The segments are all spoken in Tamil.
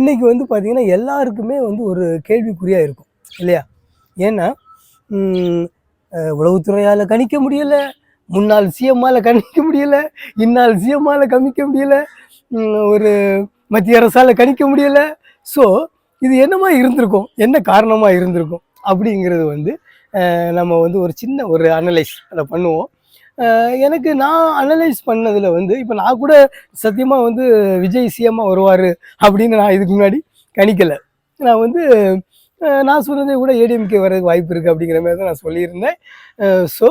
இன்றைக்கி வந்து பார்த்திங்கன்னா எல்லாருக்குமே வந்து ஒரு கேள்விக்குறியாக இருக்கும் இல்லையா? ஏன்னா உளவுத்துறையால் கணிக்க முடியலை, முன்னாள் சிஎம்மால் கணிக்க முடியலை, இந்நாள் சிஎம்மால் கணிக்க முடியலை, ஒரு மத்திய அரசால் கணிக்க முடியலை. ஸோ இது என்னமா இருந்திருக்கும், என்ன காரணமாக இருந்திருக்கும் அப்படிங்கிறது வந்து நம்ம வந்து ஒரு சின்ன ஒரு அனலைஸ் அதை பண்ணுவோம். எனக்கு நான் அனலைஸ் பண்ணதில் வந்து இப்போ நான் கூட சத்தியமாக வந்து விஜய் சிஎம்மாக வருவார் அப்படின்னு நான் இதுக்கு முன்னாடி கணிக்கலை. நான் வந்து நான் சொன்னதே கூட ஏடிஎம்கே வர்றதுக்கு வாய்ப்பு இருக்குது அப்படிங்கிற மாதிரி தான் நான் சொல்லியிருந்தேன். ஸோ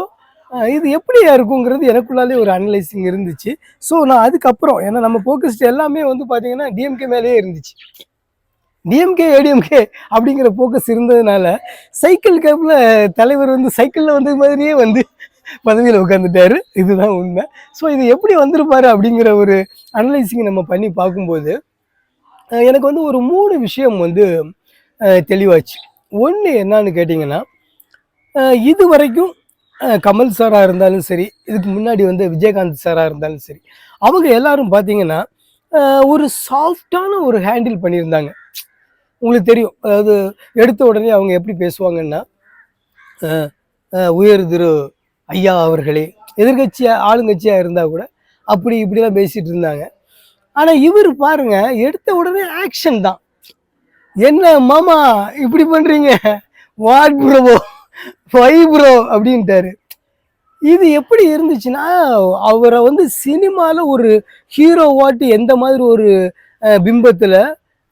இது எப்படியா இருக்குங்கிறது எனக்குள்ளாலே ஒரு அனலைசிங் இருந்துச்சு. ஸோ நான் அதுக்கப்புறம் ஏன்னா நம்ம ஃபோக்கஸ்ட் எல்லாமே வந்து பார்த்திங்கன்னா டிஎம்கே மேலேயே இருந்துச்சு. டிஎம்கே ஏடிஎம்கே அப்படிங்கிற ஃபோக்கஸ் இருந்ததுனால சைக்கிள் கேப்பில் தலைவர் வந்து சைக்கிளில் வந்தது மாதிரியே வந்து பதவியில் உட்காந்துட்டாரு. இதுதான் உண்மை. ஸோ இது எப்படி வந்திருப்பாரு அப்படிங்கிற ஒரு அனலைசிங் நம்ம பண்ணி பார்க்கும்போது எனக்கு வந்து ஒரு 3 விஷயம் வந்து தெளிவாச்சு. ஒன்று என்னன்னு கேட்டிங்கன்னா, இது வரைக்கும் கமல் சாராக இருந்தாலும் சரி, இதுக்கு முன்னாடி வந்து விஜயகாந்த் சாராக இருந்தாலும் சரி, அவங்க எல்லாரும் பார்த்தீங்கன்னா ஒரு சாஃப்டான ஒரு ஹேண்டில் பண்ணியிருந்தாங்க. உங்களுக்கு தெரியும், அதாவது எடுத்த உடனே அவங்க எப்படி பேசுவாங்கன்னா, உயர் திரு ஐயா அவர்களே, எதிர்கட்சியாக ஆளுங்கட்சியாக இருந்தால் கூட அப்படி இப்படிலாம் பேசிகிட்டு இருந்தாங்க. ஆனால் இவர் பாருங்க, எடுத்த உடனே ஆக்ஷன் தான். என்ன மாமா இப்படி பண்ணுறீங்க, வாட் ப்ரோ, வை ப்ரோ அப்படின்ட்டாரு. இது எப்படி இருந்துச்சுன்னா, அவரை வந்து சினிமாவில் ஒரு ஹீரோவாட்டு எந்த மாதிரி ஒரு பிம்பத்தில்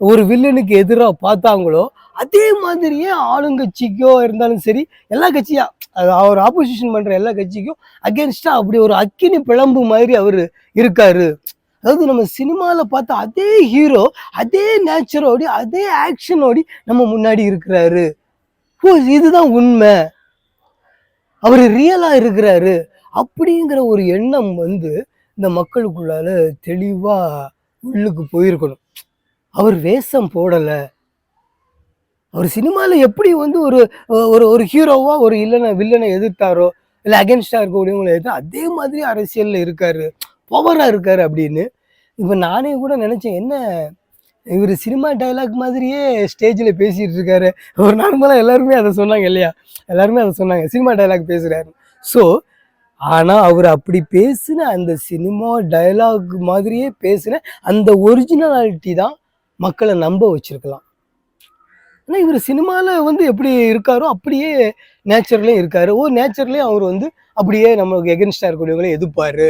ஒரு வில்லனுக்கு எதிராக பார்த்தாங்களோ அதே மாதிரியே ஆளுங்கட்சிக்கோ இருந்தாலும் சரி, எல்லா கட்சியா அவர் ஆப்போசிஷன் பண்ணுற எல்லா கட்சிக்கும் அகேன்ஸ்டாக அப்படி ஒரு அக்கினி பிளம்பு மாதிரி அவர் இருக்காரு. அதாவது நம்ம சினிமாவில் பார்த்த அதே ஹீரோ அதே நேச்சரோடி அதே ஆக்ஷனோடி நம்ம முன்னாடி இருக்கிறாரு. ஓ, இதுதான் உண்மை, அவர் ரியலாக இருக்கிறாரு அப்படிங்கிற ஒரு எண்ணம் வந்து இந்த மக்களுக்குள்ளால தெளிவாக உள்ளுக்கு போயிருக்கணும். அவர் வேஷம் போடலை, அவர் சினிமாவில் எப்படி வந்து ஒரு ஒரு ஒரு ஹீரோவாக ஒரு வில்லனை எதிர்த்தாரோ, இல்லை அகேன்ஸ்டாக இருக்கக்கூடியவங்களை எதிர்த்தா அதே மாதிரி அரசியலில் இருக்காரு, பவராக இருக்காரு அப்படின்னு. இப்போ நானே கூட நினச்சேன், என்ன இவர் சினிமா டைலாக் மாதிரியே ஸ்டேஜில் பேசிகிட்டு இருக்காரு. ஒரு நார்மலாக எல்லாருமே அதை சொன்னாங்க இல்லையா? எல்லாருமே அதை சொன்னாங்க, சினிமா டைலாக் பேசுகிறாரு. ஸோ ஆனால் அவர் அப்படி பேசின அந்த சினிமா டைலாக் மாதிரியே பேசின அந்த ஒரிஜினாலிட்டி தான் மக்களை நம்ப வச்சிருக்கலாம். ஆனால் இவர் சினிமாவில் வந்து எப்படி இருக்காரோ அப்படியே நேச்சர்லேயும் இருக்காரு. நேச்சர்லேயும் அவர் வந்து அப்படியே நம்மளுக்கு எகென்ஸ்டாக இருக்கக்கூடியவங்களே எதிர்ப்பார்.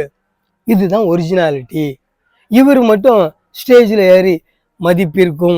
இதுதான் ஒரிஜினாலிட்டி. இவர் மட்டும் ஸ்டேஜில் ஏறி மதிப்பிற்கும்